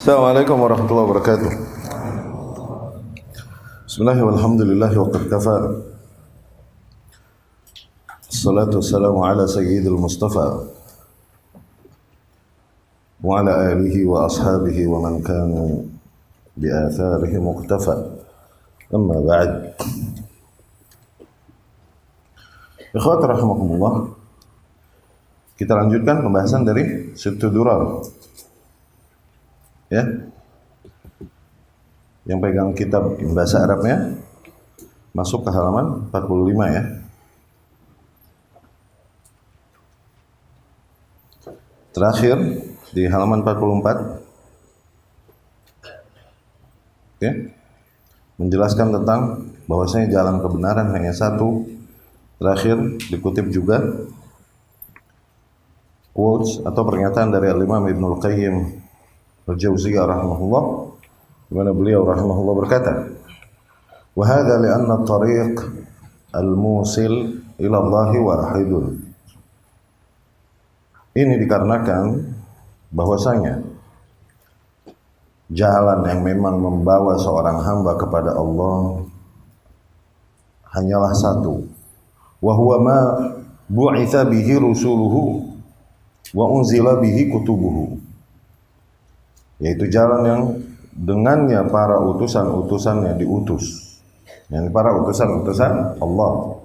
Assalamualaikum warahmatullahi wabarakatuh. Bismillah walhamdulillah wa qad kafa. Assalatu wassalamu ala sayyidil mustafa wa ala alihi wa ashabihi wa man kanu bi atharihi muqtafa. Amma ba'd. Ikhwat rahimakumullah. Kita lanjutkan pembahasan dari Sittud Durar. Ya. Yang pegang kitab bahasa Arabnya masuk ke halaman 45 ya. Terakhir di halaman 44 ya, menjelaskan tentang bahwasanya jalan kebenaran hanya satu. Terakhir dikutip juga quotes atau pernyataan dari Al-Imam Ibnul Qayyim Al-Jauziyah rahimahullah, di mana beliau rahimahullah berkata, "Wa hadza li'anna at-tariq al-musil ila Allah wahidun." Ini dikarenakan bahwasanya jalan yang memang membawa seorang hamba kepada Allah hanyalah satu. Wa huwa ma bu'itsa bihi rusuluhu wa unzila bihi kutubuhu. Yaitu jalan yang dengannya para utusan-utusan yang diutus, yang para utusan-utusan Allah,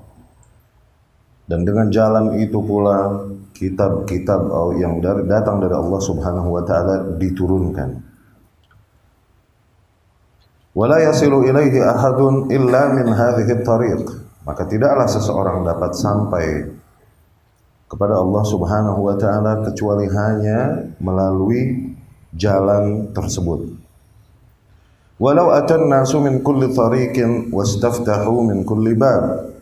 dan dengan jalan itu pula kitab-kitab yang datang dari Allah Subhanahu wa taala diturunkan. Wala yasilu ilaihi ahadun illa min hadhihi at-tariq. Maka tidaklah seseorang dapat sampai kepada Allah Subhanahu wa taala kecuali hanya melalui jalan tersebut. Walau atan nasu min kulli tariqin wastaftahu min kulli bab.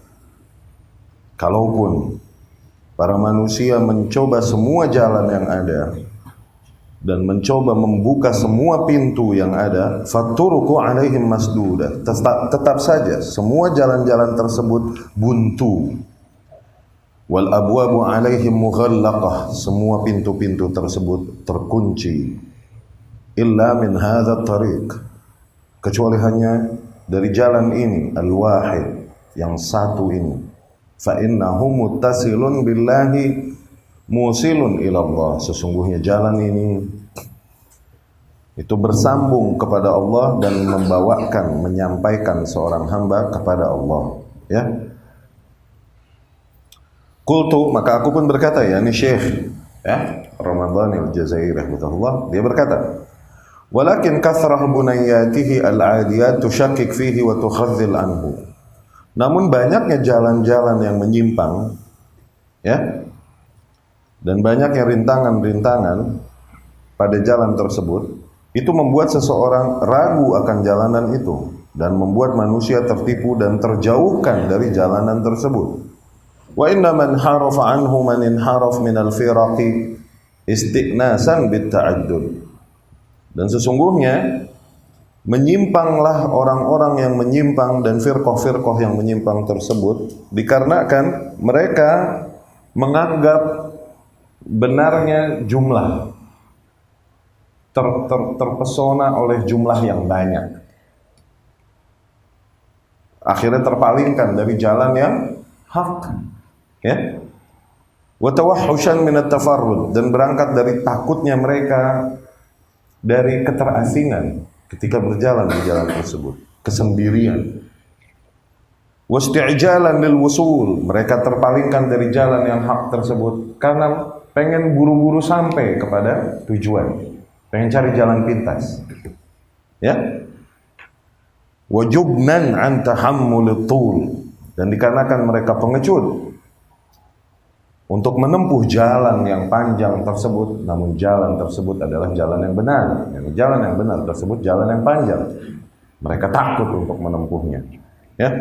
Kalaupun para manusia mencoba semua jalan yang ada dan mencoba membuka semua pintu yang ada, faturuku alaihim masdudah. Tetap saja semua jalan-jalan tersebut buntu. Wal abwabu alaihim mughallaqah. Semua pintu-pintu tersebut terkunci. Illa min hadha tariq, kecuali hanya dari jalan ini, al-wahid, yang satu ini. Fa innahu muttasilun billahi musilun ila Allah. Sesungguhnya jalan ini itu bersambung kepada Allah dan membawakan, menyampaikan seorang hamba kepada Allah. Ya. Qultu, maka aku pun berkata, ya ini Syekh ya, Ramadhani Al-Jazairi rahimahullah, dia berkata, walakin kathrah bunayatihi al-'adiyat tushakkik fihi wa tukhadhil anhu. Namun banyaknya jalan-jalan yang menyimpang ya, dan banyaknya rintangan-rintangan pada jalan tersebut, itu membuat seseorang ragu akan jalanan itu dan membuat manusia tertipu dan terjauhkan dari jalanan tersebut. Wa inna man harafa anhu man inharaf min al-firaqi isti'nasan bit-ta'addud. Dan sesungguhnya menyimpanglah orang-orang yang menyimpang dan firqah-firqah yang menyimpang tersebut dikarenakan mereka menganggap benarnya jumlah, terpesona oleh jumlah yang banyak, akhirnya terpalingkan dari jalan yang hak ya. Wa tawahhushan min at-tafarrud, dan berangkat dari takutnya mereka dari keterasingan ketika berjalan di jalan tersebut, kesendirian. Wasti'jalan lil wusul, mereka terpalingkan dari jalan yang hak tersebut karena pengen buru-buru sampai kepada tujuan, pengen cari jalan pintas. Ya. Wajubnan an tahammulit tul, dan dikarenakan mereka pengecut untuk menempuh jalan yang panjang tersebut, namun jalan tersebut adalah jalan yang benar. Jalan yang benar tersebut jalan yang panjang. Mereka takut untuk menempuhnya. Ya.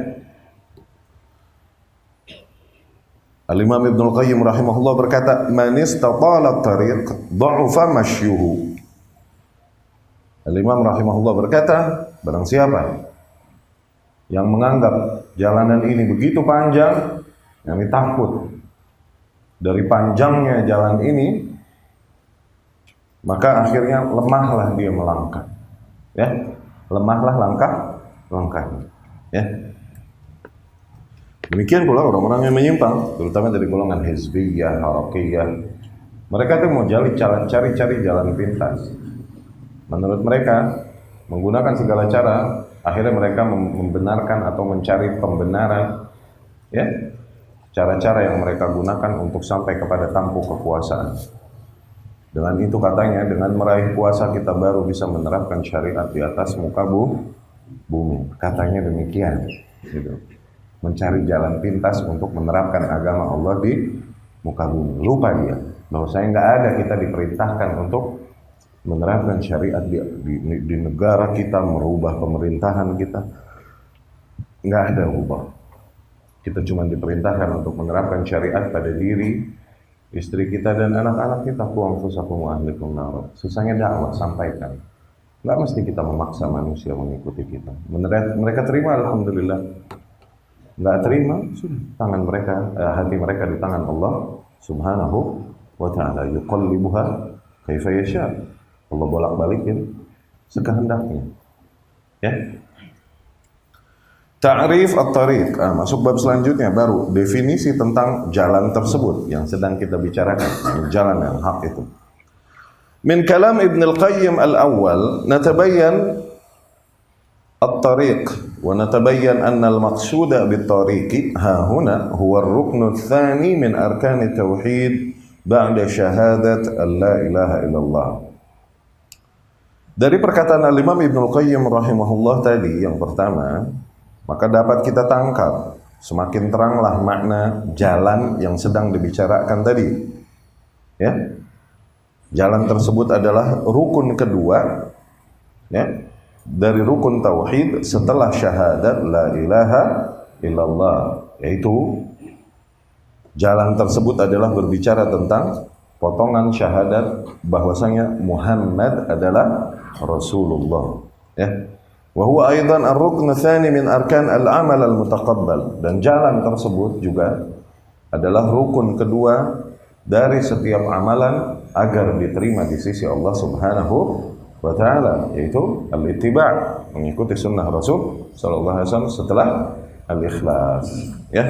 Al-Imam Ibnul Qayyim rahimahullah berkata, "Man istatala at-tariq dha'ufa mashyuhu." Al-Imam rahimahullah berkata, barang siapa yang menganggap jalanan ini begitu panjang, yang takut dari panjangnya jalan ini, maka akhirnya lemahlah dia melangkah. Ya, lemahlah langkahnya. Ya. Demikian pula orang-orang yang menyimpang, terutama dari golongan hizbiyah, harakiyah. Mereka tuh mau cari jalan pintas. Menurut mereka, menggunakan segala cara, akhirnya mereka membenarkan atau mencari pembenaran, ya, cara-cara yang mereka gunakan untuk sampai kepada tampuk kekuasaan. Dengan itu katanya, dengan meraih kuasa kita baru bisa menerapkan syariat di atas muka bumi. Katanya demikian, gitu. Mencari jalan pintas untuk menerapkan agama Allah di muka bumi. Lupa dia bahwa saya nggak ada kita diperintahkan untuk menerapkan syariat di negara kita, merubah pemerintahan kita. Nggak ada ubah. Kita cuma diperintahkan untuk menerapkan syariat pada diri, istri kita dan anak-anak kita. Qu anfusakum wa ahlikum nar. Sisanya dakwah, sampaikan. Nggak mesti kita memaksa manusia mengikuti kita. Mereka terima, alhamdulillah. Nggak terima, sudah. Tangan mereka, hati mereka di tangan Allah Subhanahu wa ta'ala. Yuqallibuha kaifa yasha. Allah bolak-balikin sekehendaknya. Ya. Ta'rif at-tariq. Masuk bab selanjutnya, baru definisi tentang jalan tersebut yang sedang kita bicarakan, jalan yang hak itu. Min kalam Ibn al-Qayyim al-awwal natabayyan at-tariq wa natabayyan anna al-maqsuda bit-tariqi ha huna huwa ar-ruknu ats-tsani min arkan at-tauhid ba'da syahadat an la ilaha illallah. Dari perkataan al-Imam Ibn al-Qayyim rahimahullah tadi yang pertama, maka dapat kita tangkap semakin teranglah makna jalan yang sedang dibicarakan tadi. Ya. Jalan tersebut adalah rukun kedua, ya, dari rukun tauhid setelah syahadat la ilaha illallah, yaitu jalan tersebut adalah berbicara tentang potongan syahadat bahwasanya Muhammad adalah Rasulullah, ya. Wa huwa aidan ar-rukn tsani min arkan al-amal al-mutaqabbal, dan jalan tersebut juga adalah rukun kedua dari setiap amalan agar diterima di sisi Allah Subhanahu wa ta'ala, yaitu al-ittiba', mengikuti sunnah Rasul sallallahu alaihi wasallam setelah al-ikhlas, ya.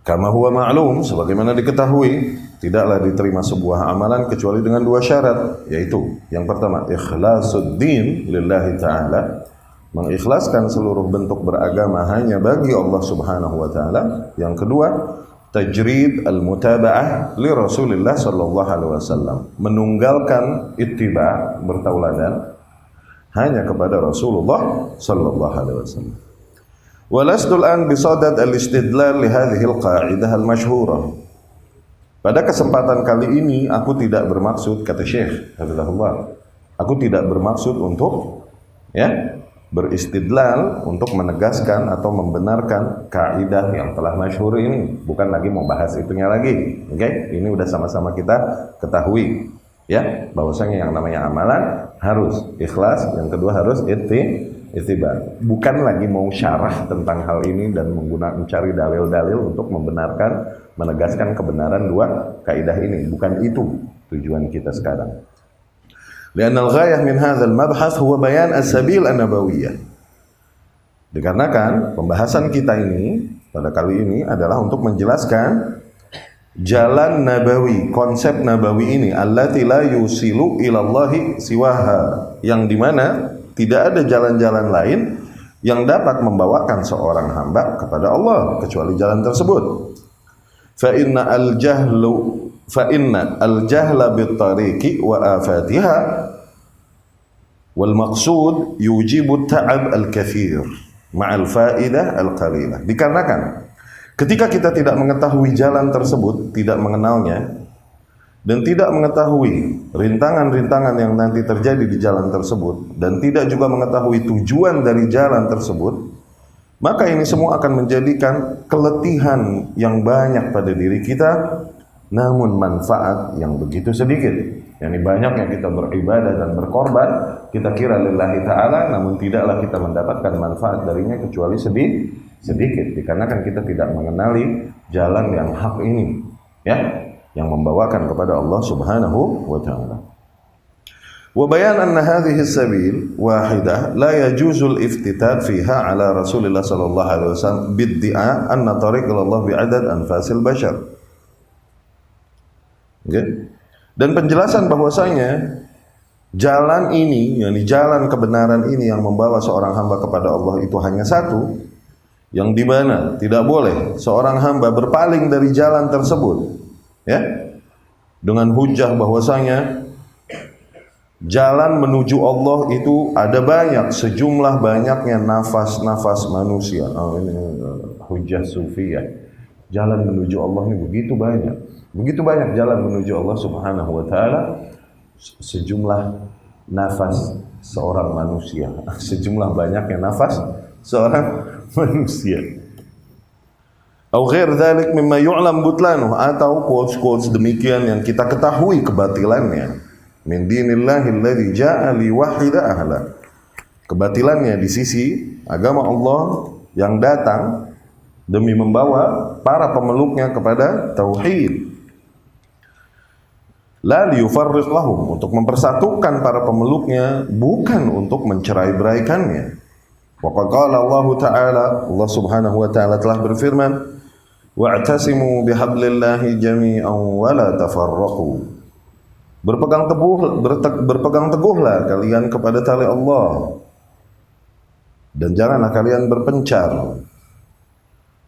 Kama huwa ma'lum, sebagaimana diketahui, tidaklah diterima sebuah amalan kecuali dengan dua syarat, yaitu yang pertama ikhlasuddin lillahi ta'ala, mengikhlaskan seluruh bentuk beragama hanya bagi Allah Subhanahu wa ta'ala. Yang kedua, tajrid al-mutaba'ah li Rasulillah sallallahu alaihi wasallam, menunggalkan ittiba', bertauladan hanya kepada Rasulullah sallallahu alaihi wasallam. Walastu al-an bisadad al-istidlal li hadhihi al-qa'idah al-mashhurah. Pada kesempatan kali ini aku tidak bermaksud, kata Syekh hafizahullah, aku tidak bermaksud untuk, ya, beristidlal, untuk menegaskan atau membenarkan kaidah yang telah masyhur ini. Bukan lagi mau bahas itunya lagi. Oke? Ini udah sama-sama kita ketahui, ya, bahwasanya yang namanya amalan harus ikhlas, yang kedua harus ittiba. Bukan lagi mau syarah tentang hal ini dan mencari dalil-dalil untuk membenarkan, menegaskan kebenaran dua kaidah ini. Bukan itu tujuan kita sekarang. Lianna al-ghayah min hadzal mabhath huwa bayan as-sabil an-nabawiyyah. Dikarenakan pembahasan kita ini pada kali ini adalah untuk menjelaskan jalan nabawi, konsep nabawi ini, allati la yusilu ilallahi siwaha, yang dimana tidak ada jalan-jalan lain yang dapat membawakan seorang hamba kepada Allah kecuali jalan tersebut. Fa inna al-jahla bit-tariqi wa afatiha wal maqsud yujibu ta'ab al-kathir ma'al fa'idah al-qalilah. Dikarenakan ketika kita tidak mengetahui jalan tersebut, tidak mengenalnya, dan tidak mengetahui rintangan-rintangan yang nanti terjadi di jalan tersebut, dan tidak juga mengetahui tujuan dari jalan tersebut, maka ini semua akan menjadikan keletihan yang banyak pada diri kita, namun manfaat yang begitu sedikit. Yani banyaknya kita beribadah dan berkorban, kita kira lillahi ta'ala, namun tidaklah kita mendapatkan manfaat darinya kecuali sedikit, dikarenakan kita tidak mengenali jalan yang hak ini, ya. yang membawakan kepada Allah Subhanahu wa taala. Wa bayan anna hadhihi as-sabil wahidah la yajuzu al-iftitat fiha ala Rasulillah sallallahu alaihi wasallam bid'a anna tariq Allah bi'adad anfasil bashar. Okay. Dan penjelasan bahwasanya jalan ini, yakni jalan kebenaran ini yang membawa seorang hamba kepada Allah itu hanya satu, yang dimana tidak boleh seorang hamba berpaling dari jalan tersebut, ya, dengan hujah bahwasanya jalan menuju Allah itu ada banyak, sejumlah banyaknya nafas-nafas manusia. Oh, ini hujah sufi ya. Jalan menuju Allah ini begitu banyak. Begitu banyak jalan menuju Allah Subhanahu wa taala, sejumlah nafas seorang manusia. Sejumlah banyaknya nafas seorang manusia. Atau ghair dzalik mimma yu'lam butlanuh, atau quotes-quotes demikian yang kita ketahui kebatilannya. Min dinillahi alladhi ja'a liwahida ahla. Kebatilannya di sisi agama Allah yang datang demi membawa para pemeluknya kepada tauhid. La liyufarriq lahum, untuk mempersatukan para pemeluknya, bukan untuk mencerai-beraikannya. Wa qad qala Allah Ta'ala, Allah Subhanahu wa taala telah berfirman, wa'tasimu bihablillahi jami'an wa la tafarraqu. Berpegang teguhlah kalian kepada tali Allah dan janganlah kalian berpencar.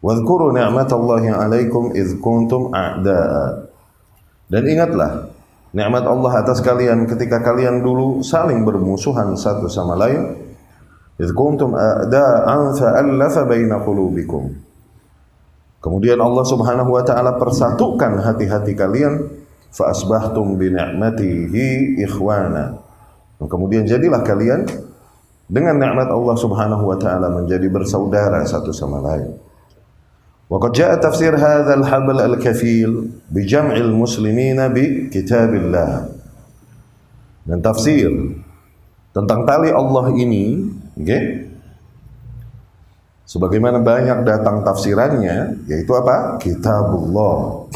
Wadhkuru ni'matallahi 'alaikum idz kuntum a'da'a. Dan ingatlah nikmat Allah atas kalian ketika kalian dulu saling bermusuhan satu sama lain. Idz kuntum a'da'an fa'alafa baina qulubikum. Kemudian Allah Subhanahu wa taala persatukan hati-hati kalian. Fa asbahtum bi ni'matihi ikhwana. Kemudian jadilah kalian dengan nikmat Allah Subhanahu wa taala menjadi bersaudara satu sama lain. Wa qad jaa tafsir hadzal habl al-kafil bi jam'il muslimina bi kitabillah. Dan tafsir tentang tali Allah ini, okay, sebagaimana banyak datang tafsirannya, yaitu apa? Kitabullah.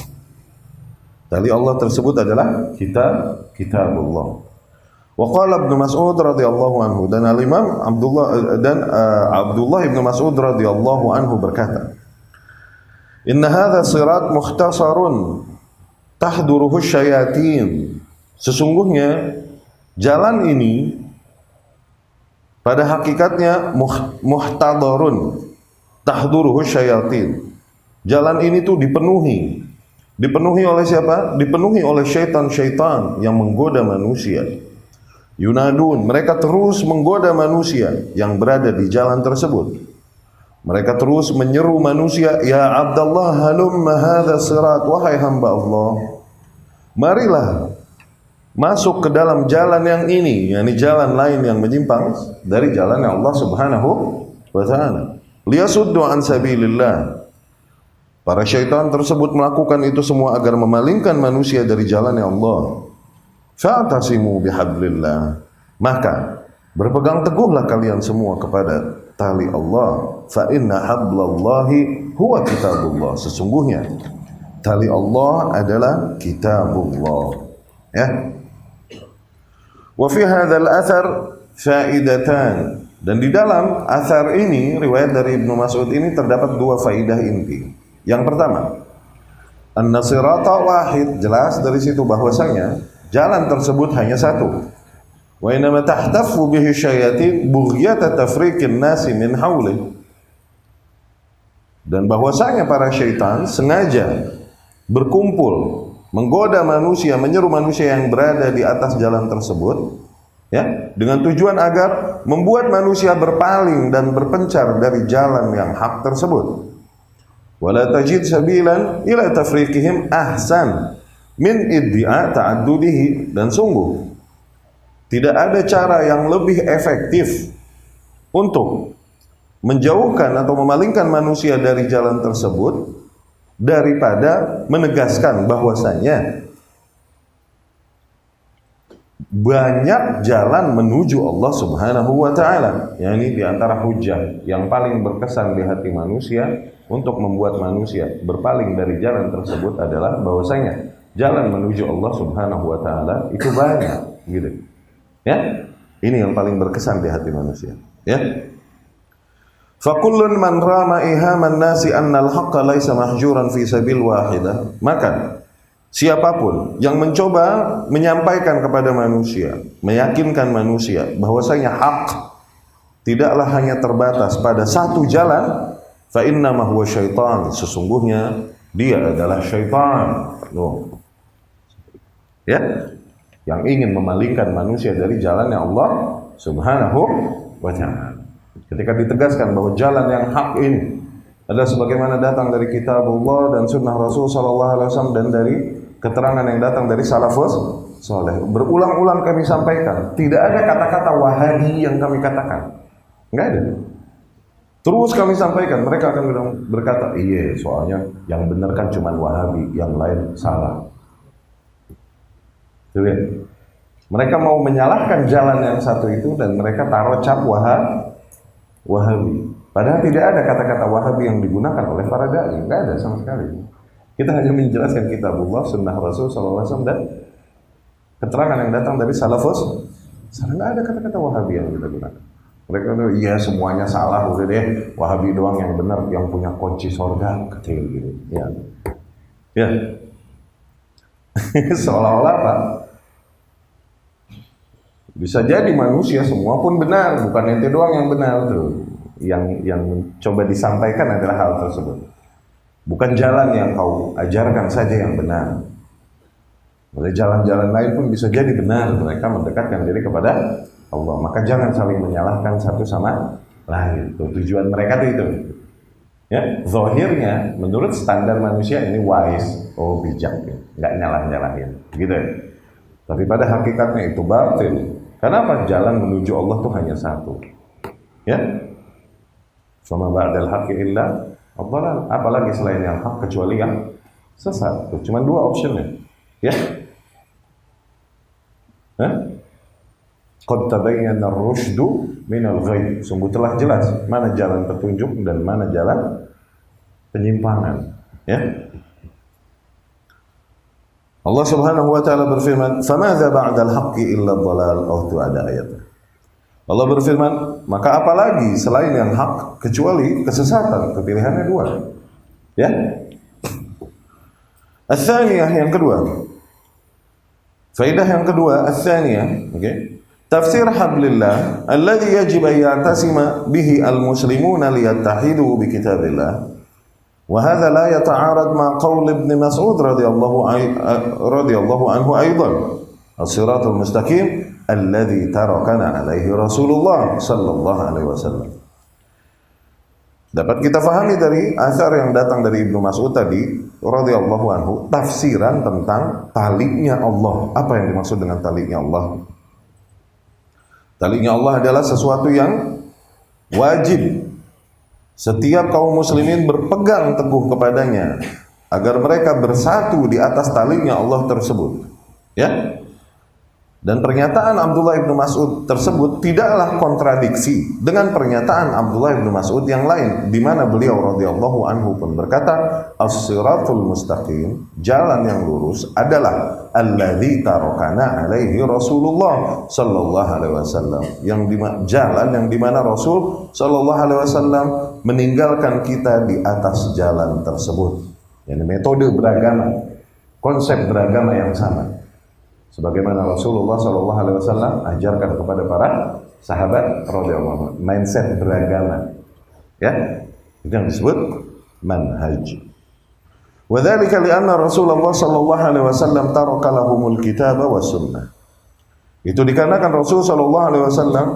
Tali Allah tersebut adalah kitabullah. Wa qala Ibnu Mas'ud radhiyallahu anhu, dan al-Imam Abdullah Ibnu Mas'ud radhiyallahu anhu berkata, "Inna hadha sirat mukhtasarun tahduruhu syayatin." Sesungguhnya jalan ini pada hakikatnya muhtadarun tahduruhu syayatin. Jalan ini tuh dipenuhi oleh siapa? Dipenuhi oleh syaitan-syaitan yang menggoda manusia. Yunadun, mereka terus menggoda manusia yang berada di jalan tersebut. Mereka terus menyeru manusia, "Ya Abdullah, halumma hadha sirat." Wahai hamba Allah, marilah masuk ke dalam jalan yang ini, yakni jalan lain yang menyimpang dari jalan yang Allah Subhanahu wa taala. Liyasuddu an sabilillah. Para syaitan tersebut melakukan itu semua agar memalingkan manusia dari jalannya Allah. Fa'tasimu bihablillah. Maka berpegang teguhlah kalian semua kepada tali Allah. Fa inna hablallahi huwa kitabullah. Sesungguhnya tali Allah adalah kitabullah. Ya. Wa fi hadzal athar faidatan. Dan di dalam athar ini, riwayat dari Ibnu Mas'ud ini terdapat dua faidah inti. Yang pertama, an-sirata wahid, jelas dari situ bahwasanya jalan tersebut hanya satu. Wa inma tahtafu bihi syayatin bughyata tafriqin nasi min hauli. Dan bahwasanya para syaitan sengaja berkumpul menggoda manusia, menyeru manusia yang berada di atas jalan tersebut, ya, dengan tujuan agar membuat manusia berpaling dan berpencar dari jalan yang hak tersebut. Wala tajid sabilan ila tafriqihim ahsan min iddia ta'addudihi. Dan sungguh tidak ada cara yang lebih efektif untuk menjauhkan atau memalingkan manusia dari jalan tersebut daripada menegaskan bahwasanya banyak jalan menuju Allah Subhanahu wa taala. Yakni di antara hujah yang paling berkesan di hati manusia untuk membuat manusia berpaling dari jalan tersebut adalah bahwasanya jalan menuju Allah Subhanahu wa taala itu banyak, gitu. Ya. Ini yang paling berkesan di hati manusia, ya. Fakullun man rama ihaman nasi annal haqqa laisa mahjuran fi sabil wahidah. Maka siapapun yang mencoba menyampaikan kepada manusia, meyakinkan manusia bahwasanya hak tidaklah hanya terbatas pada satu jalan, fa innama huwa syaitan, sesungguhnya dia adalah syaitan. Loh. Ya, yang ingin memalingkan manusia dari jalan yang Allah Subhanahu wa ta'ala. Ketika ditegaskan bahwa jalan yang hak ini adalah sebagaimana datang dari kitabullah dan sunnah Rasul sallallahu alaihi wasallam dan dari keterangan yang datang dari salafus saleh. Berulang-ulang kami sampaikan, tidak ada kata-kata wahabi yang kami katakan. Enggak ada. Terus kami sampaikan, mereka akan berkata, iya soalnya yang benar kan cuma wahabi, yang lain salah. Lihat. Mereka mau menyalahkan jalan yang satu itu dan mereka taruh cap wahabi. Padahal tidak ada kata-kata wahabi yang digunakan oleh para dai, tidak ada sama sekali. Kita hanya menjelaskan kitabullah, sunnah Rasul sallallahu alaihi wasallam dan keterangan yang datang dari salafus. Tidak ada kata-kata wahabi yang kita gunakan. Mereka bilang, iya semuanya salah, udah deh, wahabi doang yang benar, yang punya kunci surga, kecil gitu. Ya. Seolah-olah apa? Bisa jadi manusia semua pun benar, bukan ente doang yang benar tuh. Yang coba disampaikan adalah hal tersebut. Bukan jalan yang kau ajarkan saja yang benar. Oleh jalan-jalan lain pun bisa jadi benar. Mereka mendekatkan diri kepada Allah. Maka jangan saling menyalahkan satu sama lain. Tujuan mereka itu. Ya, zahirnya menurut standar manusia ini wise, bijak, nggak nyalah-nyalahin, gitu ya. Tapi pada hakikatnya itu batil. Kenapa? Jalan menuju Allah itu hanya satu. Ya. Fama ba'dal haqqi illa ad-dhalal. Apalagi selain yang hak kecuali yang sesat. Cuma dua optionnya. Ya. Qad tabayyana ar-rusydu minal ghayy. Sungguh telah jelas mana jalan petunjuk dan mana jalan penyimpangan. Ya. Allah Subhanahu wa taala berfirman, "Famadza ba'dal haqqi illa ad-dhalal." Oh, itu ada ayat. Allah berfirman, maka apalagi selain yang hak kecuali kesesatan. Pilihannya dua. Ya. Ats-tsaniyah, yang kedua. Faedah yang kedua, ats-tsaniyah, oke. Tafsir hablillah alladhi yajib an ya'tasima bihi al-muslimuna liyattahidu bi kitabillah. وهذا لا يتعارض مع قول ابن مسعود رضي الله عنه أيضا الصراط المستقيم الذي تركنا عليه رسول الله صلى الله عليه وسلم. Dapat kita fahami dari asar yang datang dari Ibnu Mas'ud tadi radhiyallahu anhu, tafsiran tentang taliknya Allah. Apa yang dimaksud dengan taliknya Allah? Taliknya Allah adalah sesuatu yang wajib setiap kaum muslimin berpegang teguh kepadanya agar mereka bersatu di atas taliknya Allah tersebut. Ya. Dan pernyataan Abdullah ibnu Mas'ud tersebut tidaklah kontradiksi dengan pernyataan Abdullah ibnu Mas'ud yang lain, di mana beliau radhiyallahu anhu pun berkata, "As-siratul mustaqim, jalan yang lurus adalah alladzi tarakana alaihi Rasulullah sallallahu alaihi wasallam, jalan yang di mana Rasul sallallahu alaihi wasallam meninggalkan kita di atas jalan tersebut." Yani metode beragama, konsep beragama yang sama. Sebagaimana Rasulullah sallallahu alaihi wasallam ajarkan kepada para sahabat radhiyallahu anhu, mindset beragama. Ya, itu yang disebut manhaj. Wa dzalika li'anna Rasulullah sallallahu alaihi wasallam taraka lahumul kitaba was sunnah. Itu dikarenakan Rasul sallallahu alaihi wasallam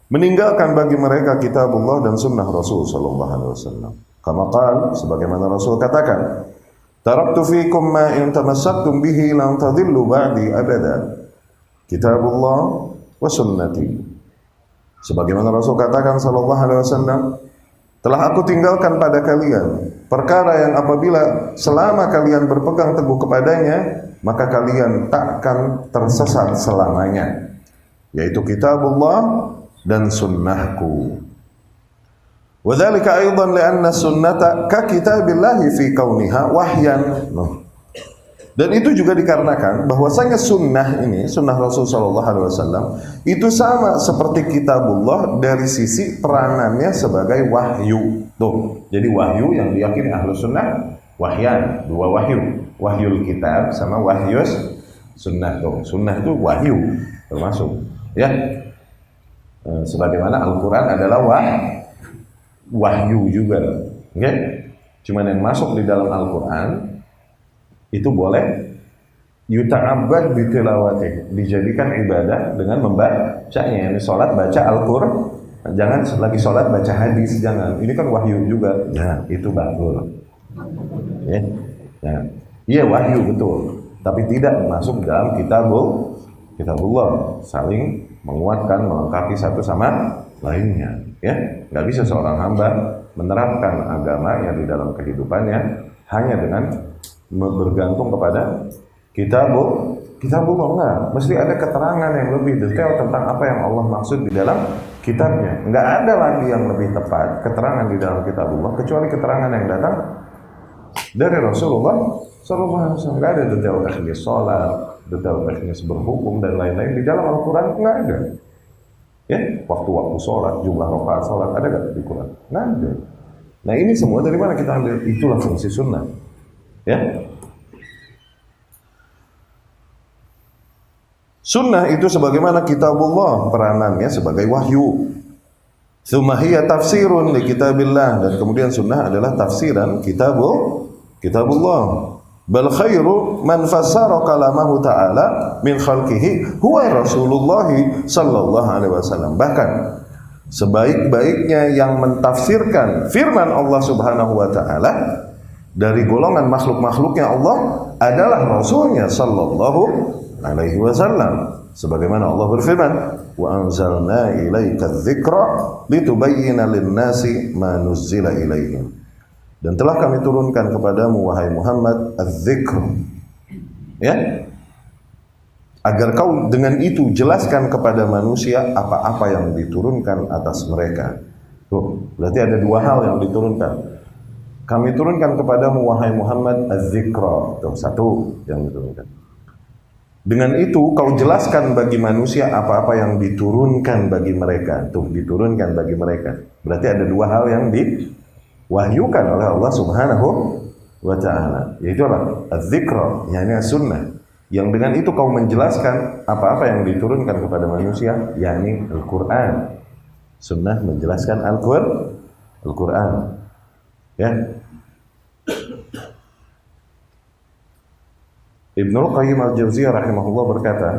meninggalkan bagi mereka kitabullah dan sunnah Rasul sallallahu alaihi wasallam. Kama qala, sebagaimana Rasul katakan, "Taraktu fikum ma in tamassaktum bihi lan tadillu ba'di abada. Kitabullah wa sunnati." Sebagaimana Rasul katakan sallallahu alaihi wasallam, telah aku tinggalkan pada kalian perkara yang apabila selama kalian berpegang teguh kepadanya, maka kalian takkan tersesat selamanya, yaitu kitabullah dan sunnahku. Wadzalika aidan li'anna sunnata ka kitabillahi fi kauniha wahyan. Dan itu juga dikarenakan bahwasanya sunnah ini, sunnah Rasul Shallallahu Alaihi Wasallam itu sama seperti kitabullah dari sisi peranannya sebagai wahyu. Tuh, jadi wahyu yang diyakini ahlu sunnah wahyan, dua wahyu, wahyul kitab sama wahyus sunnah. Tuh, sunnah itu wahyu termasuk, ya. Sebagaimana Al-Quran adalah wahyu juga, okay? Cuman yang masuk di dalam Al-Quran itu boleh yuta'abbad bitilawatih, dijadikan ibadah dengan membacanya. Ini sholat baca Al-Quran, jangan lagi sholat baca hadis, jangan. Ini kan wahyu juga, ya itu batul. Ya, ya. Iya wahyu betul, tapi tidak masuk dalam kitabullah, saling menguatkan, melengkapi satu sama lainnya. Ya, nggak bisa seorang hamba menerapkan agamanya di dalam kehidupannya hanya dengan bergantung kepada kitabullah. Enggak, mesti ada keterangan yang lebih detail tentang apa yang Allah maksud di dalam kitabnya. Enggak ada lagi yang lebih tepat keterangan di dalam kitabullah kecuali keterangan yang datang dari Rasulullah SAW. Enggak ada detail teknis sholat, detail teknis berhukum dan lain-lain di dalam Al-Quran, enggak ada. Ya, waktu-waktu sholat, jumlah rakaat sholat ada nggak di Quran? Nggak ada. Nah ini semua dari mana kita ambil? Itulah fungsi sunnah. Ya, sunnah itu sebagaimana kitabullah, peranannya sebagai wahyu. Tsumma hiya tafsirun li kitabillah, dan kemudian sunnah adalah tafsiran kitabullah. Bal khairu man fassara kalamahu ta'ala min khalqihi huwa Rasulullah sallallahu alaihi wasallam. Bahkan sebaik-baiknya yang mentafsirkan firman Allah Subhanahu wa taala dari golongan makhluk-makhluknya Allah adalah Rasulnya sallallahu alaihi wasallam. Sebagaimana Allah berfirman, "Wa anzalna ilaika dzikra litubayyana lin-nasi ma nuzzila ilaihim." Dan telah kami turunkan kepadamu wahai Muhammad az-dzikr, ya, agar kau dengan itu jelaskan kepada manusia apa-apa yang diturunkan atas mereka. Tuh, berarti ada dua hal yang diturunkan. Kami turunkan kepadamu wahai Muhammad az-dzikra. Tuh, satu yang diturunkan. Dengan itu kau jelaskan bagi manusia apa-apa yang diturunkan bagi mereka. Tuh, diturunkan bagi mereka. Berarti ada dua hal yang diwahyukan oleh Allah Subhanahu wa ta'ala, yaitu apa? Az-dzikra, yakni sunnah, yang dengan itu kau menjelaskan apa-apa yang diturunkan kepada manusia, yakni Al-Quran. Sunnah menjelaskan Al-Quran. Ya. Ibnul Qayyim al-Jauziyah rahimahullah berkata,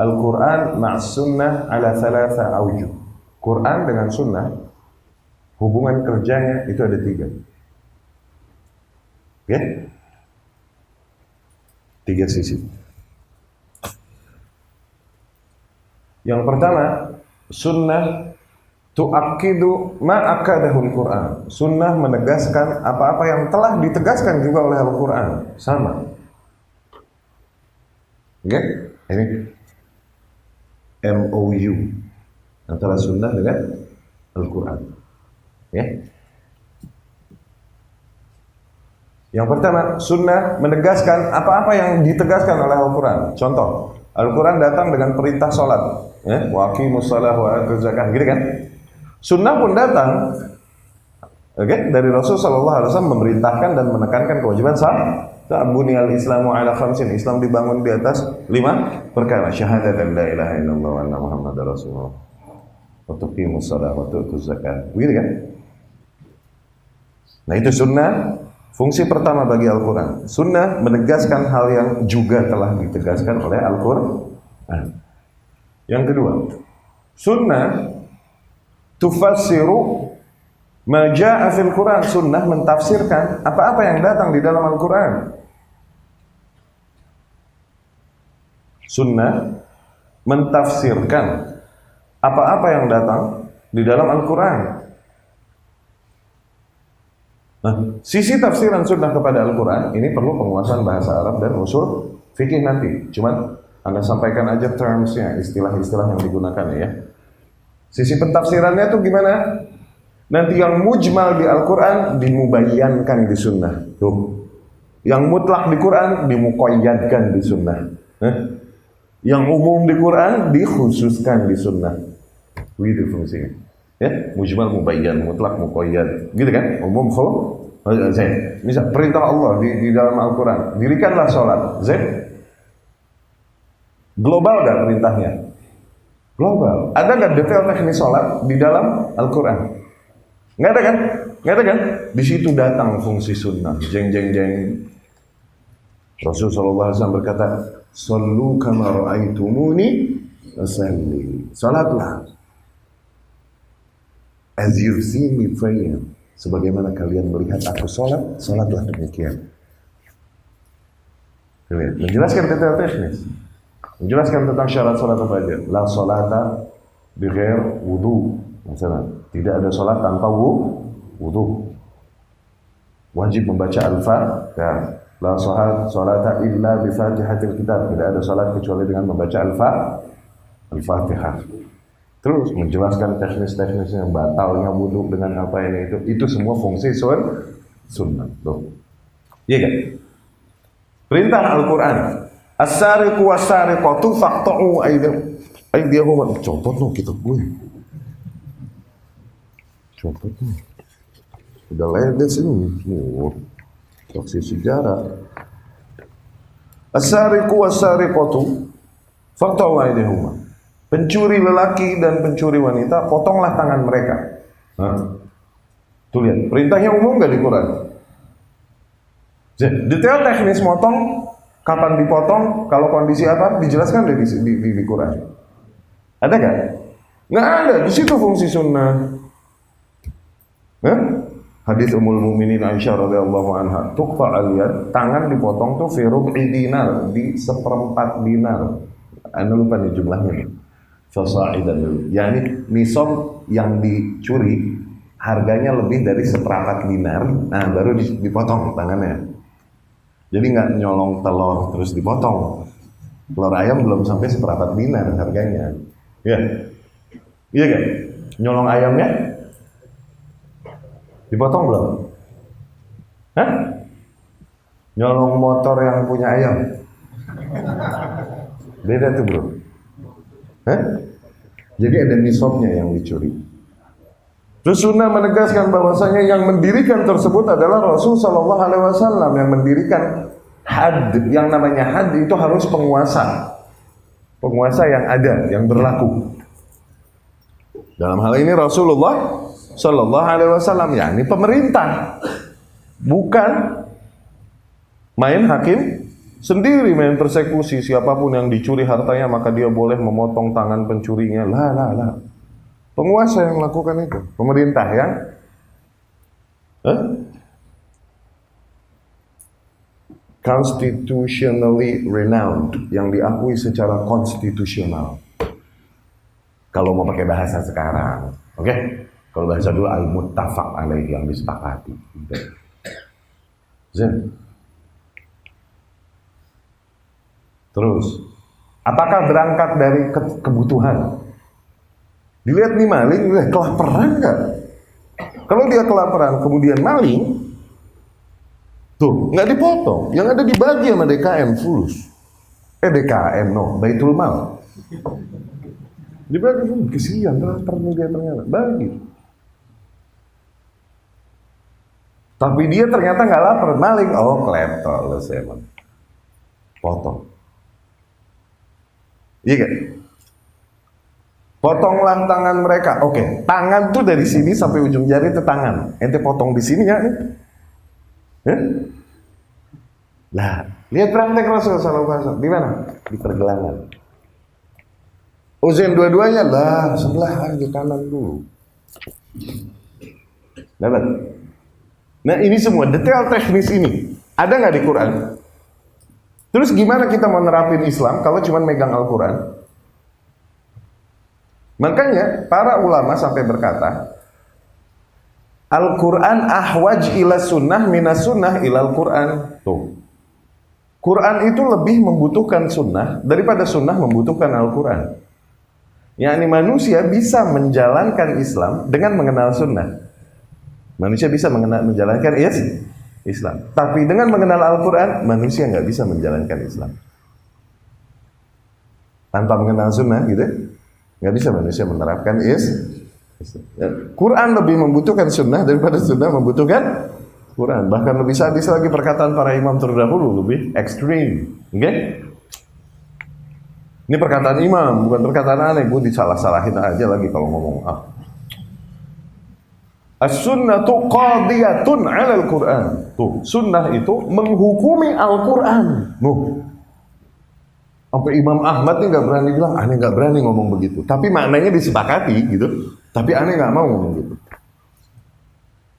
Al-Quran ma'as sunnah ala thalatha awjuh. Quran dengan sunnah hubungan kerjanya itu ada tiga. Oke? Tiga sisi. Yang pertama, sunnah tu'akkidu ma'akadahul Quran. Sunnah menegaskan apa-apa yang telah ditegaskan juga oleh Al-Quran. Sama. Oke? Ini MOU antara sunnah dengan Al-Quran. Ya. Yang pertama, sunnah menegaskan apa-apa yang ditegaskan oleh Al-Quran. Contoh, Al-Quran datang dengan perintah sholat, ya, wa aqimus shalah wa atuz zakah, gitu kan? Sunnah pun datang, oke, dari Rasul Sallallahu Alaihi Wasallam memerintahkan dan menekankan kewajiban salat. Buniyal Islamu ala khamsin. Islam dibangun di atas 5 perkara. Syahadatan la ilaha illallah wa anna Muhammadar Rasulullah. Wa tuqimus shalah wa tu'tuz zakah. Gitu kan? Nah itu sunnah, fungsi pertama bagi Al-Quran. Sunnah menegaskan hal yang juga telah ditegaskan oleh Al-Quran. Yang kedua, sunnah tufassiru ma jaa'a fil Quran. Sunnah mentafsirkan apa-apa yang datang di dalam Al-Quran. Sunnah mentafsirkan apa-apa yang datang di dalam Al-Quran. Nah, sisi tafsiran sunnah kepada Al-Quran ini perlu penguasaan bahasa Arab dan usul fikih nanti. Cuman Anda sampaikan aja termsnya, istilah-istilah yang digunakan ya. Sisi pentafsirannya itu gimana? Nanti yang mujmal di Al-Quran dimubayyankan di sunnah. Tuh. Yang mutlak di Quran dimuqayyadkan di sunnah. Yang umum di Quran dikhususkan di sunnah. Begitu fungsinya. Ya, mujmal, mubayyan, mutlak, muqayyad. Gitu kan? Umum, misal perintah Allah di dalam Al-Quran, dirikanlah sholat. Global gak perintahnya? Global. Ada nggak detail teknis sholat di dalam Al-Quran? Nggak ada kan? Nggak ada kan? Di situ datang fungsi sunnah. Jeng jeng jeng. Rasulullah SAW berkata, "Sallu kama ra'aitumuni usalli." Salatlah as you see me praying. Sebagaimana kalian melihat aku salat, salatlah demikian. Menjelaskan detail teknis. Menjelaskan tentang syarat salat apa aja. La salata bighair wudu. Misalnya, tidak ada salat tanpa wudu. Wajib membaca Al-Fatihah. La salata illa bi Fatihatil Kitab. Tidak ada salat kecuali dengan membaca Al-Fatihah. Terus menjelaskan teknis-teknisnya, batalnya wudu dengan apa ini itu. Itu semua fungsi sunnah. Tuh. Iya kan? Perintah Al-Quran. As-sariqu was-sariqatu faqta'u aydiyahum. Contoh no kitab gue. Contoh no. Udah ledes ini. Saksi sejarah. As-sariqu was-sariqatu faqta'u aydiyahum. Pencuri lelaki dan pencuri wanita, potonglah tangan mereka. Tuh lihat, perintahnya umum gak di Quran? Detail teknis motong, kapan dipotong, kalau kondisi apa, dijelaskan di Quran. Ada gak? Nggak ada, di situ fungsi sunnah. Hadis Ummul Mukminin Aisyah radhiyallahu anha, tuqfa al-yad, tangan dipotong tuh fi rub'i dinar, di 1/4 dinar. Anda lupa nih jumlahnya nih. Fasa'idan, yakni nisab yang dicuri harganya lebih dari 1/4 dinar, nah baru dipotong tangannya. Jadi nggak nyolong telur terus dipotong. Telur ayam belum sampai 1/4 dinar harganya. Ya, iya kan? Nyolong ayamnya dipotong belum? Hah? Nyolong motor yang punya ayam? Beda tuh bro. Jadi ada nisabnya yang dicuri. Terus sunnah menegaskan bahwasanya yang mendirikan tersebut adalah Rasul Shallallahu Alaihi Wasallam, yang mendirikan had. Yang namanya had itu harus penguasa yang ada, yang berlaku. Dalam hal ini Rasulullah Shallallahu Alaihi Wasallam, yakni pemerintah, bukan main hakim sendiri, main persekusi. Siapapun yang dicuri hartanya maka dia boleh memotong tangan pencurinya. Lah. Penguasa yang melakukan itu, pemerintah yang constitutionally renowned, yang diakui secara konstitusional. Kalau mau pakai bahasa sekarang, oke? Kalau bahasa dulu al-muttafaq alaih, yang disepakati. Terus, apakah berangkat dari kebutuhan? Dilihat nih maling, kelaparan nggak? Kalau dia kelaparan kemudian maling, tuh nggak dipotong, yang ada dibagi sama DKM fulus. DKM Baitul Mal. Dibagi fulus, kesian lapar nih dia ternyata, bagi. Tapi dia ternyata nggak lapar, maling, kleptol emang, potong. Iya kan? Potonglah tangan mereka. Oke, tangan tuh dari sini sampai ujung jari itu tangan. Ente potong di sini ya? Lah, lihat praktek Rasul SAW di mana? Di pergelangan. Usain dua-duanya lah, sebelah aja kanan dulu. Dapat. Nah ini semua detail teknis ini ada nggak di Quran? Terus gimana kita mau nerapin Islam kalau cuma megang Al-Quran? Makanya para ulama sampai berkata, Al-Quran ahwaj ila sunnah minas sunnah ilal Quran. Tuh, Quran itu lebih membutuhkan sunnah daripada sunnah membutuhkan Al-Quran. Yakni manusia bisa menjalankan Islam dengan mengenal sunnah. Manusia bisa menjalankan Islam. Tapi dengan mengenal Al-Quran, manusia nggak bisa menjalankan Islam. Tanpa mengenal sunnah gitu, nggak bisa manusia menerapkan Islam. Quran lebih membutuhkan sunnah daripada sunnah membutuhkan Quran. Bahkan lebih sadis lagi perkataan para imam terdahulu, lebih ekstrim. Okay? Ini perkataan imam, bukan perkataan aneh. Gue disalah-salahin aja lagi kalau ngomong. As-sunnatu qadiyatun 'ala al-Quran. Tuh, sunnah itu menghukumi Al-Quran. Sampai Imam Ahmad nih nggak berani bilang, aneh nggak berani ngomong begitu. Tapi maknanya disepakati gitu. Tapi aneh nggak mau ngomong gitu.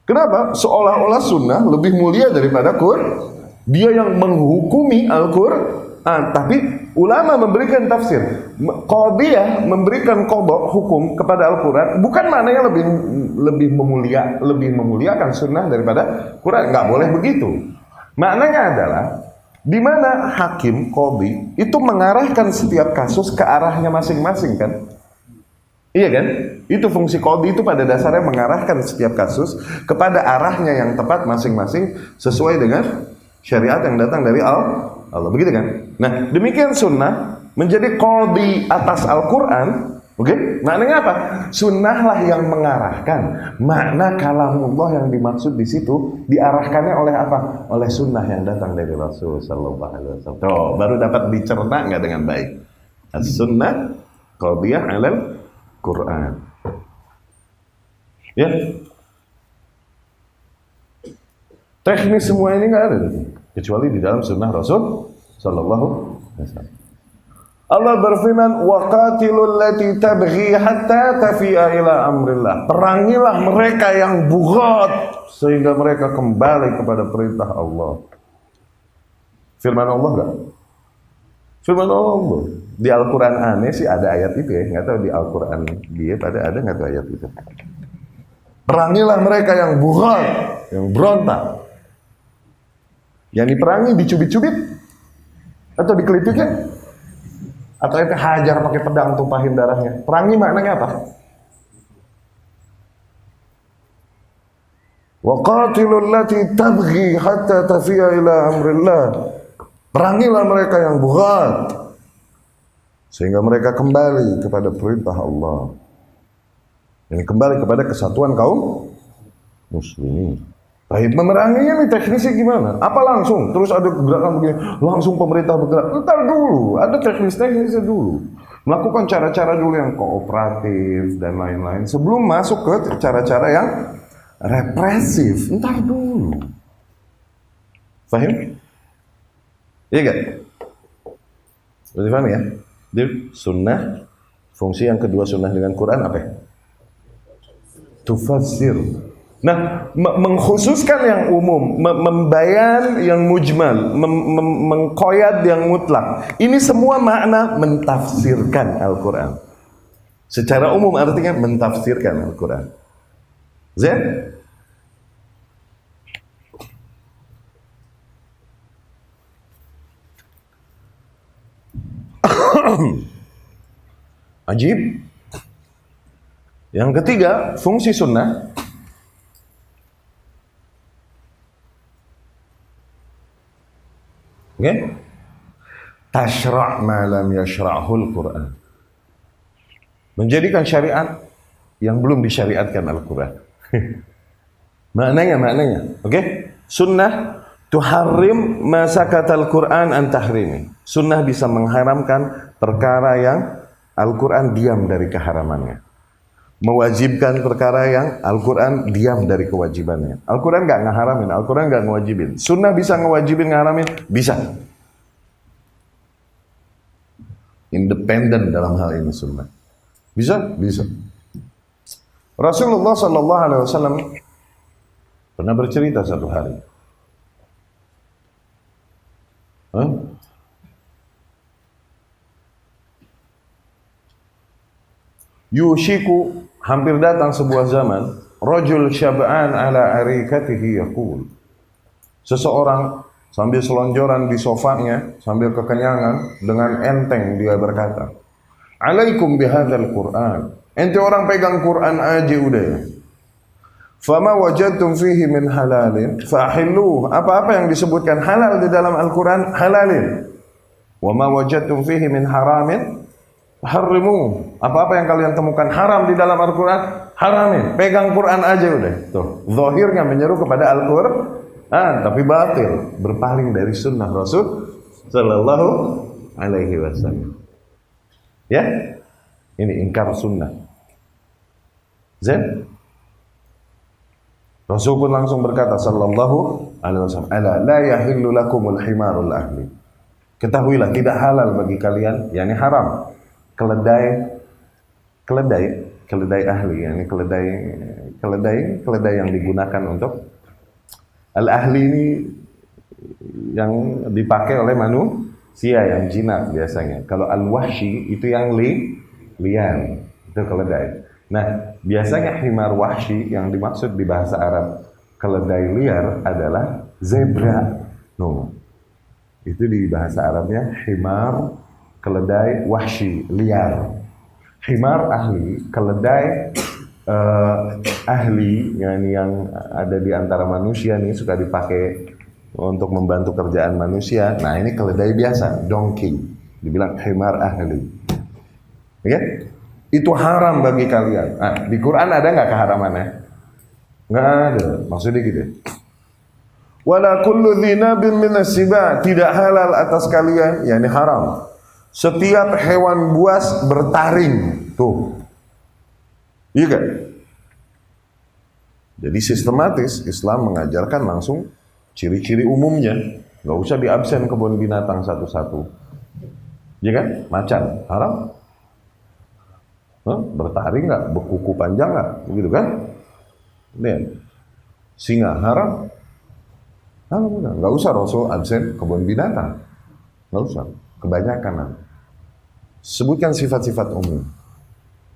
Kenapa? Seolah-olah sunnah lebih mulia daripada Quran. Dia yang menghukumi Al-Quran. Tapi ulama memberikan tafsir. Qadiyah memberikan qada hukum kepada Al-Quran. Bukan maknanya lebih memuliakan sunnah daripada Quran. Nggak boleh begitu. Maknanya adalah di mana hakim, qadhi itu mengarahkan setiap kasus ke arahnya masing-masing kan? Iya kan? Itu fungsi qadhi itu pada dasarnya mengarahkan setiap kasus kepada arahnya yang tepat masing-masing sesuai dengan syariat yang datang dari Allah. Begitu kan? Nah, demikian sunnah menjadi qadhi atas Al-Quran. Oke? Maknanya apa? Sunnahlah yang mengarahkan. Makna kalamullah yang dimaksud di situ diarahkannya oleh apa? Oleh sunnah yang datang dari Rasul sallallahu alaihi wasallam. Tuh, baru dapat dicerna nggak dengan baik. As-sunnah qadhiyah 'alal Quran. Ya. Teknis semua ini nggak ada kecuali di dalam sunnah Rasul sallallahu alaihi wasallam. Allah berfirman, waqatilul lati tabghi hatta tafi'a ila amrillah. Perangilah mereka yang bughat sehingga mereka kembali kepada perintah Allah. Firman Allah enggak? Firman Allah. Di Al-Quran aneh sih ada ayat itu ya. Nggak tahu di Al-Quran dia ada nggak tuh ayat itu. Perangilah mereka yang bughat, yang berontak. Yang diperangi dicubit-cubit atau dikelipikin? Atau itu hajar pakai pedang tumpahin darahnya. Perangi maknanya apa? Wa qatilul lati tabghi hatta tafi'a ila amrillah. Perangilah mereka yang bughat sehingga mereka kembali kepada perintah Allah. Ini kembali kepada kesatuan kaum muslimin. Baik, memeranginya nih teknisnya gimana? Apa langsung? Terus ada gerakan begini, langsung pemerintah bergerak? Entar dulu, ada teknisnya dulu. Melakukan cara-cara dulu yang kooperatif dan lain-lain sebelum masuk ke cara-cara yang represif. Entar dulu. Paham? Iya gak? Berarti paham ya? Jadi sunnah, fungsi yang kedua sunnah dengan Quran apa ya? Tufassir. Nah, mengkhususkan yang umum, membayan yang mujmal, mengqoyad yang mutlak. Ini semua makna mentafsirkan Al-Quran. Secara umum artinya mentafsirkan Al-Quran. Zain? Ajib. Yang ketiga, fungsi sunnah. Okay? Tashra' ma lam yashra'hul Quran. Menjadikan syariat yang belum disyariatkan Al-Quran. Maknanya. Okay? Sunnah tuharrim ma sakatal Quran an tahrimi. Sunnah bisa mengharamkan perkara yang Al-Quran diam dari keharamannya. Mewajibkan perkara yang Al-Quran diam dari kewajibannya. Al-Quran nggak ngeharamin, Al-Quran nggak ngewajibin. Sunnah bisa ngewajibin, ngeharamin? Bisa. Independen dalam hal ini sunnah. Bisa? Bisa. Rasulullah SAW pernah bercerita satu hari. Yushiku, hampir datang sebuah zaman, rajul syab'an ala arikatihi yaqul. Seseorang sambil selonjoran di sofanya, sambil kekenyangan, dengan enteng dia berkata, "Alaikum bihadzal Qur'an." Ente orang pegang Quran aja udah ya. Fama wajadtum fihi min halalin fahilluh. Apa-apa yang disebutkan halal di dalam Al-Quran, halalin. Wa ma wajadtum fihi min haramin harrimu. Apa-apa yang kalian temukan haram di dalam Al-Quran, haramin. Pegang Quran aja udah. Tuh, zahirnya menyeru kepada Al-Quran, tapi batil, berpaling dari sunnah Rasul sallallahu alaihi wasallam. Ya? Ini ingkar sunnah. Zain? Rasul pun langsung berkata sallallahu alaihi wasallam, "Ala la yahillu lakumul himarul ahli." Ketahuilah tidak halal bagi kalian, yakni haram, keledai ahli, yakni keledai yang digunakan untuk al-ahli ini yang dipakai oleh manusia yang jinak biasanya. Kalau al-wahshi itu yang liar, itu keledai. Nah, biasanya himar wahshi yang dimaksud di bahasa Arab keledai liar adalah zebra. No. Itu di bahasa Arabnya himar, keledai wahshi, liar. Himar ahli, keledai ahli yang ada di antara manusia nih, suka dipakai untuk membantu kerjaan manusia. Nah, ini keledai biasa, donkey. Dibilang himar ahli. Oke? Itu haram bagi kalian. Nah, di Quran ada nggak keharamannya? Nggak ada. Maksudnya gitu. Wala kullu dhinabin minas siba, tidak halal atas kalian, yakni haram. Setiap hewan buas bertaring. Tuh. Iya kan? Jadi sistematis Islam mengajarkan langsung ciri-ciri umumnya. Nggak usah diabsen kebun binatang satu-satu. Iya kan? Macan haram? Bertaring nggak? Berkuku panjang nggak? Begitu kan? Nih. Singa haram? Nggak usah Rasul absen kebun binatang. Nggak usah. Kebanyakan. Sebutkan sifat-sifat umum.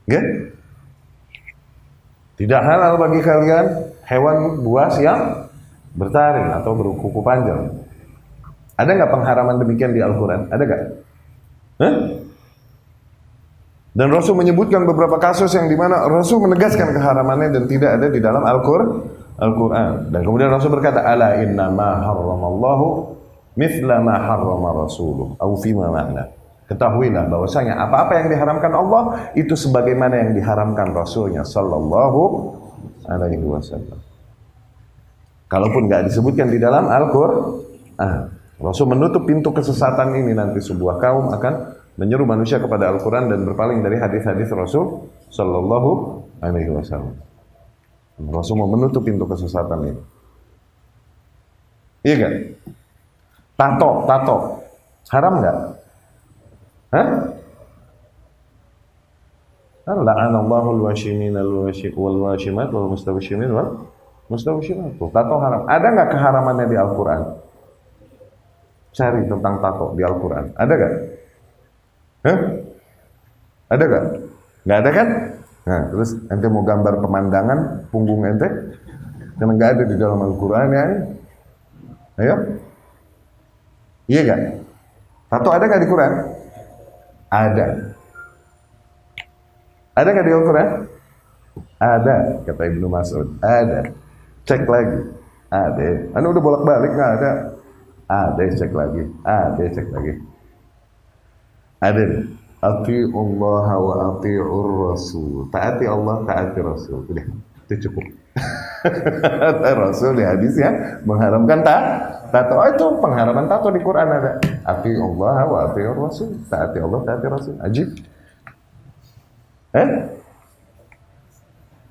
Ya? Tidak halal bagi kalian hewan buas yang bertaring atau berkuku panjang. Ada nggak pengharaman demikian di Al-Quran? Ada nggak? Dan Rasul menyebutkan beberapa kasus yang dimana Rasul menegaskan keharamannya dan tidak ada di dalam Al-Quran. Dan kemudian Rasul berkata, "Ala inna ma harramallahu mithla ma harrama rasuluh au fima ma'na." Ketahuilah bahwasanya apa-apa yang diharamkan Allah itu sebagaimana yang diharamkan Rasulnya sallallahu alaihi wasallam. Kalaupun nggak disebutkan di dalam Al-Quran, Rasul menutup pintu kesesatan ini. Nanti sebuah kaum akan menyeru manusia kepada Al-Quran dan berpaling dari hadis-hadis Rasul sallallahu alaihi wasallam. Rasul mau menutup pintu kesesatan ini. Iya kan? Tato. Haram nggak? La'anallahu al-washimin wal-washimat wal-mustawshimin wal-mustawshimat. Tato haram. Ada nggak keharamannya di Al-Quran? Cari tentang tato di Al-Quran. Ada nggak? Ada nggak? Nggak ada kan? Nah, terus ente mau gambar pemandangan punggung ente? Karena nggak ada di dalam Al-Quran ya. Ayo. Iya nggak? Tato ada nggak di Quran? Ada. Ada nggak di Al-Quran? Ada, kata Ibnu Mas'ud. Ada. Cek lagi. Ada. Anu udah bolak-balik nggak ada. Ada, cek lagi. Ada, cek lagi. Ada. Ati'ullaha wa ati'ur rasul. Taati Allah, taati Rasul. Udah, itu cukup. Rasul di hadisnya mengharamkan tato. Itu pengharaman tato di Quran ada. Ati'ullaha wa ati'ur rasul. Taati Allah, taati Rasul. Ajib.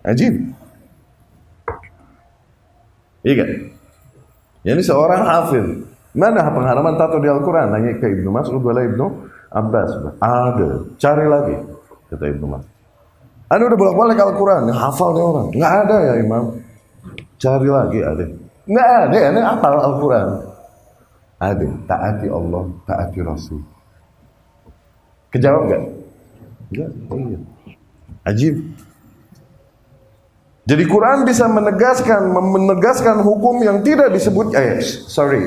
Ajib. Iya kan? Ini seorang hafid. Mana pengharaman tato di Al-Quran? Nanya ke Ibnu Mas'ud wala Ibnu Abbas. Ada. Cari lagi. Kata Ibnu Mas'ud. Anda udah bolak-balik Al-Quran. Hafal nih orang. Nggak ada ya Imam. Cari lagi ada. Nggak ada. Ini hafal Al-Quran. Ada. Taati Allah. Taati Rasul. Kejawab nggak? Enggak. Iya. Ajib. Jadi Quran bisa menegaskan hukum yang tidak disebut,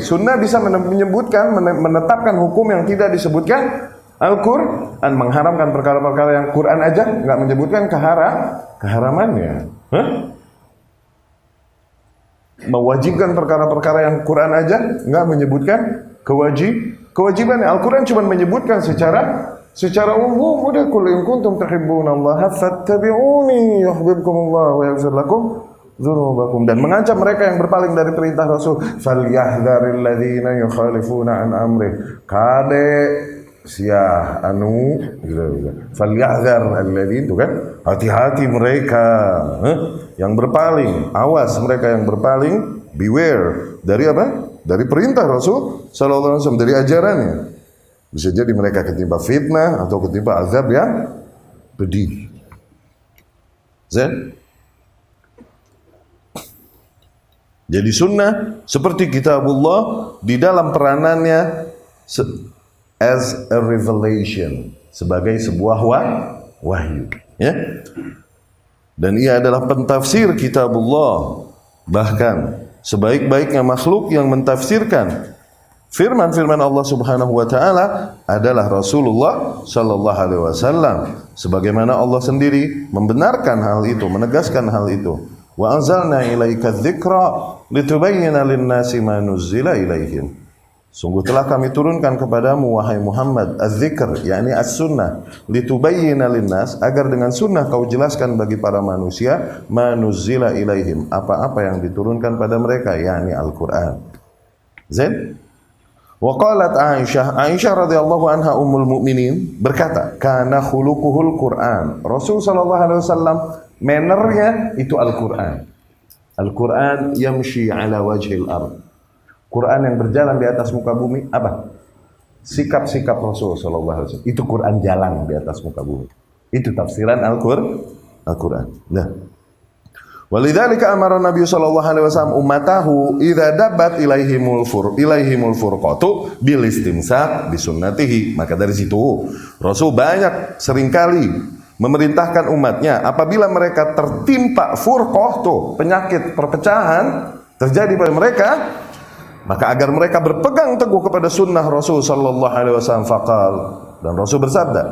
Sunnah bisa menyebutkan, menetapkan hukum yang tidak disebutkan Al-Quran, mengharamkan perkara-perkara yang Quran aja nggak menyebutkan keharamannya. mewajibkan perkara-perkara yang Quran aja nggak menyebutkan kewajiban. Al-Quran cuma menyebutkan secara umum. Udah, qul in kuntum tuhibbunallaha fattabi'uni yuhibbukumullah wa yaghfir lakum dzunubakum, dan mengancam mereka yang berpaling dari perintah Rasul, falyahdharil ladzina yukhalifuna an amri, kade sia anu gitu. Falyahdhar alladzina, itu kan, hati-hati mereka yang berpaling, awas mereka yang berpaling, beware dari apa? Dari perintah Rasul sallallahu alaihi wasallam, dari ajarannya. Bisa jadi mereka ketimpa fitnah atau ketimpa azab yang pedih. Jadi sunnah seperti kitabullah di dalam peranannya as a revelation, sebagai sebuah wahyu, ya. Dan ia adalah pentafsir kitabullah. Bahkan sebaik-baiknya makhluk yang mentafsirkan firman-firman Allah Subhanahu wa taala adalah Rasulullah sallallahu alaihi wasallam, sebagaimana Allah sendiri membenarkan hal itu, menegaskan hal itu. Wa anzalna ilaika dzikra litubayyana lin-nasi ma nuzzila ilaihim. Sungguh telah kami turunkan kepadamu wahai Muhammad az-dzikr, yakni as-sunnah, litubayyana lin-nas, agar dengan sunnah kau jelaskan bagi para manusia ma nuzzila ilaihim, apa-apa yang diturunkan pada mereka, yakni Al-Qur'an. Zain. Wa qalat Aisyah radhiyallahu anha ummul mukminin berkata, kana khuluquhul Qur'an. Rasul sallallahu alaihi wasallam mannernya itu Al-Quran. Al-Quran yamshi ala wajhil ard. Quran yang berjalan di atas muka bumi, apa? Sikap-sikap Rasul sallallahu alaihi wasallam. Itu Quran jalan di atas muka bumi. Itu tafsiran Al-Quran. Nah, walidzalika amara Nabi sallallahu alaihi wasallam ummatahu idza dabat ilaihimul furqatu bil istimsak bi sunnatihi. Maka dari situ Rasul banyak seringkali memerintahkan umatnya apabila mereka tertimpa furqah, tuh penyakit perpecahan terjadi pada mereka, maka agar mereka berpegang teguh kepada sunnah Rasul sallallahu alaihi wasallam. Faqal, dan Rasul bersabda,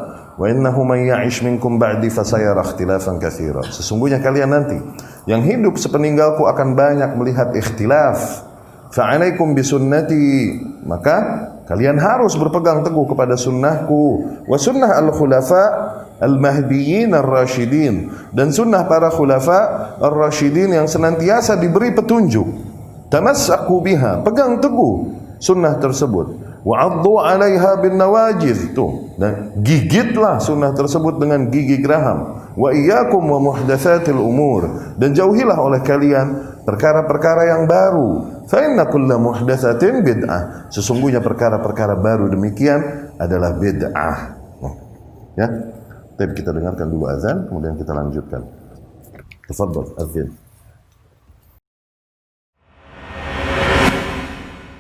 wa innahu man ya'ish minkum ba'di fasayara ikhtilafan katsira. Sesungguhnya kalian nanti yang hidup sepeninggalku akan banyak melihat ikhtilaf. Fa'alaikum bisunnati, maka kalian harus berpegang teguh kepada sunnahku, wa sunnah al-khulafa al-mahdiyyin ar-rasyidin, dan sunnah para khulafa ar-rasyidin yang senantiasa diberi petunjuk. Tamassaku biha, pegang teguh sunnah tersebut. Wa'addu 'alaiha bin nawajiz, tuh, dan gigitlah sunnah tersebut dengan gigi geraham. Wa iyyakum wa muhdatsatil umur, dan jauhilah oleh kalian perkara-perkara yang baru. Fa inna kulla muhdatsatin bid'ah, sesungguhnya perkara-perkara baru demikian adalah bid'ah. Ya. Tapi kita dengarkan dulu azan, kemudian kita lanjutkan. Tafadhal azan.